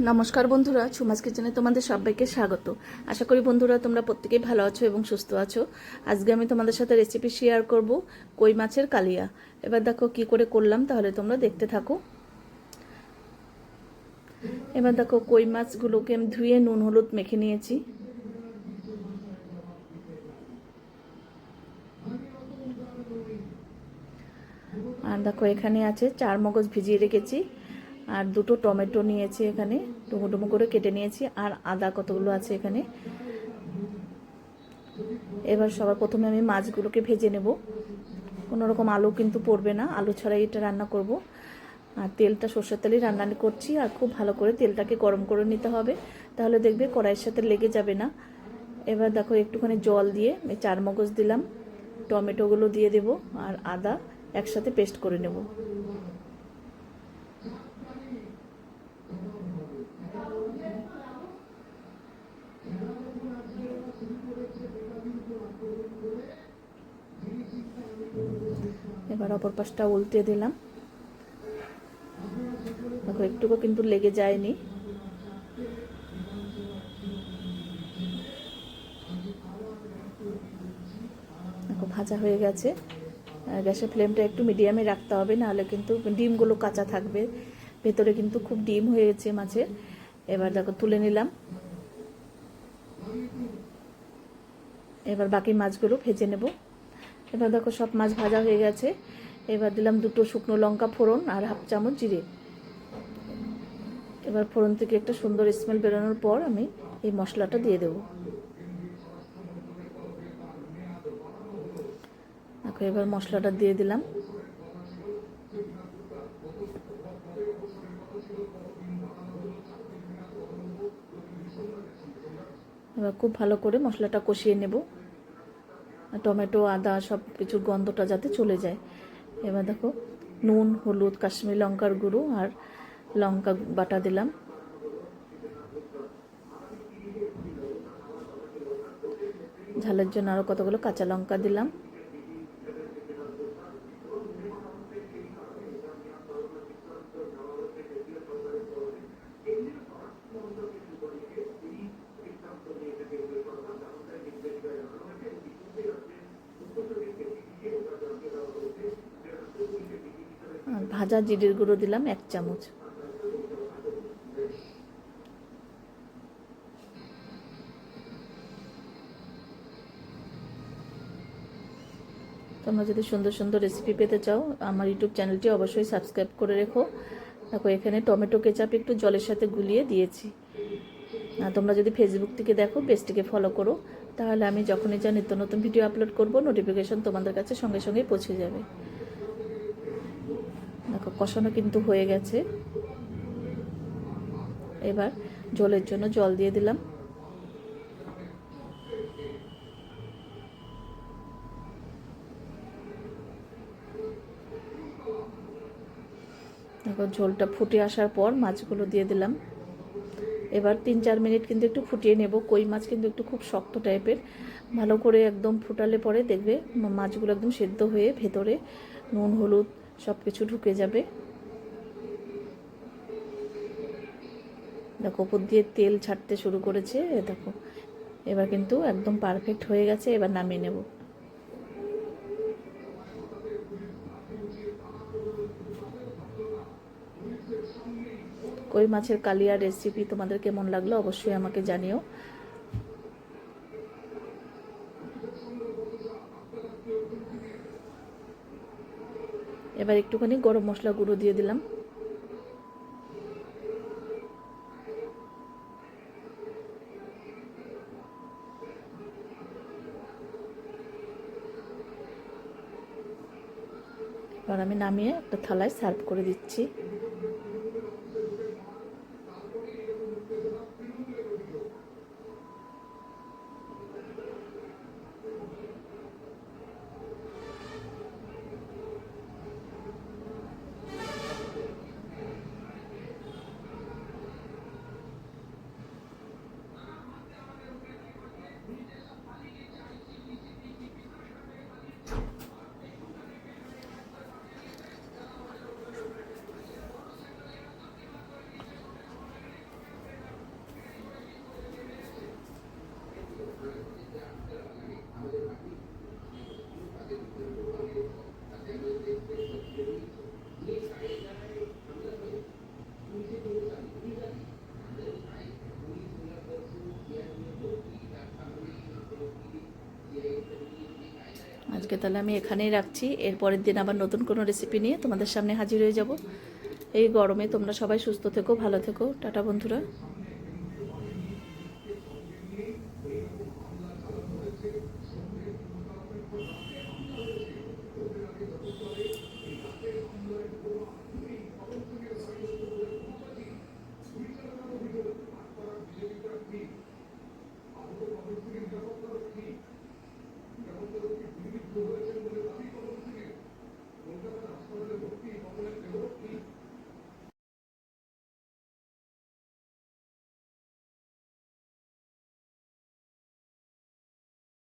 নমস্কার বন্ধুরা, সুমাস কিচেনে তোমাদের সবাইকে স্বাগত। আশা করি বন্ধুরা তোমরা প্রত্যেকেই ভালো আছো এবং সুস্থ আছো। আজকে আমি তোমাদের সাথে রেসিপি শেয়ার করব কই মাছের কালিয়া। এবার দেখো কি করে করলাম, তাহলে তোমরা দেখতে থাকো। এবার দেখো কই মাছগুলোকে আমি ধুয়ে নুন হলুদ মেখে নিয়েছি। আর দেখো এখানে আছে 4 মগজ ভিজিয়ে রেখেছি, আর 2টো টমেটো নিয়েছি, এখানে ডুমো ডুমো করে কেটে নিয়েছি, আর আদা কতগুলো আছে এখানে। এবার সবার প্রথমে আমি মাছগুলোকে ভেজে নেব। কোনো রকম আলু কিন্তু পড়বে না, আলু ছাড়াই এটা রান্না করব। আর তেলটা সর্ষের তেলেই রান্না করছি, আর খুব ভালো করে তেলটাকে গরম করে নিতে হবে, তাহলে দেখবে কড়াইয়ের সাথে লেগে যাবে না। এবার দেখো একটুখানি জল দিয়ে 4 মগজ দিলাম, টমেটোগুলো দিয়ে দেব, আর আদা একসাথে পেস্ট করে নেব। এবার অপর পাশটা উল্টে দিলাম। দেখো একটুকু কিন্তু লেগে যায়নি। দেখো ভাজা হয়ে গেছে। গ্যাসের ফ্লেমটা একটু মিডিয়ামে রাখতে হবে, নাহলে কিন্তু ডিমগুলো কাঁচা থাকবে, ভেতরে কিন্তু খুব ডিম হয়ে গেছে মাছের। এবার দেখো তুলে নিলাম। এবার বাকি মাছগুলো ভেজে নেব। এবার দেখো সব মাছ ভাজা হয়ে গেছে। এবার দিলাম 2টো শুকনো লঙ্কা ফোড়ন আর হাফ চামচ জিরে। এবার ফোড়ন থেকে একটা সুন্দর স্মেল বেরোনোর পর আমি এই মশলাটা দিয়ে দেব। দেখো এবার মশলাটা দিয়ে দিলাম। এবার খুব ভালো করে মশলাটা কষিয়ে নেব, টমেটো আদা সব কিছুর গন্ধটা যাতে চলে যায়। এবার দেখো নুন হলুদ কাশ্মীরি লঙ্কার গুঁড়ো আর লঙ্কা বাটা দিলাম। ঝালের জন্য আরও কতগুলো কাঁচা লঙ্কা দিলাম। আর ভাজা জিরের গুঁড়ো দিলাম 1 চামচ। তোমরা যদি সুন্দর সুন্দর রেসিপি পেতে চাও আমার ইউটিউব চ্যানেলটি অবশ্যই সাবস্ক্রাইব করে রেখো। দেখো এখানে টমেটো কেচাপ একটু জলের সাথে গুলিয়ে দিয়েছি। তোমরা যদি ফেসবুক থেকে দেখো পেজটিকে ফলো করো, তাহলে আমি যখনই যা নিত্য নতুন ভিডিও আপলোড করব নোটিফিকেশন তোমাদের কাছে সঙ্গে সঙ্গেই পৌঁছে যাবে। দেখো কষানো কিন্তু হয়ে গেছে। এবার ঝোলের জন্য জল দিয়ে দিলাম। দেখো ঝোলটা ফুটে আসার পর মাছগুলো দিয়ে দিলাম। এবার 3-4 মিনিট কিন্তু একটু ফুটিয়ে নেব। কই মাছ কিন্তু একটু খুব শক্ত টাইপের, ভালো করে একদম ফুটালে পরে দেখবে মাছগুলো একদম সেদ্ধ হয়ে ভেতরে নুন হলুদ সব কিছু ঢুকে যাবে। দেখো উপর দিয়ে তেল ছাড়তে শুরু করেছে। দেখো এবার কিন্তু একদম পারফেক্ট হয়ে গেছে। এবার নামিয়ে নেব। কই মাছের কালিয়া রেসিপি তোমাদের কেমন লাগলো অবশ্যই আমাকে জানিও। এবার একটুখানি গরম মশলা গুঁড়ো দিয়ে দিলাম। এবার আমি নামিয়ে একটা থালায় সার্ভ করে দিচ্ছি। আজকে তাহলে আমি এখানেই রাখছি। এরপরের দিন আবার নতুন কোনো রেসিপি নিয়ে তোমাদের সামনে হাজির হয়ে যাব। এই গরমে তোমরা সবাই সুস্থ থেকো, ভালো থেকো। টাটা বন্ধুরা।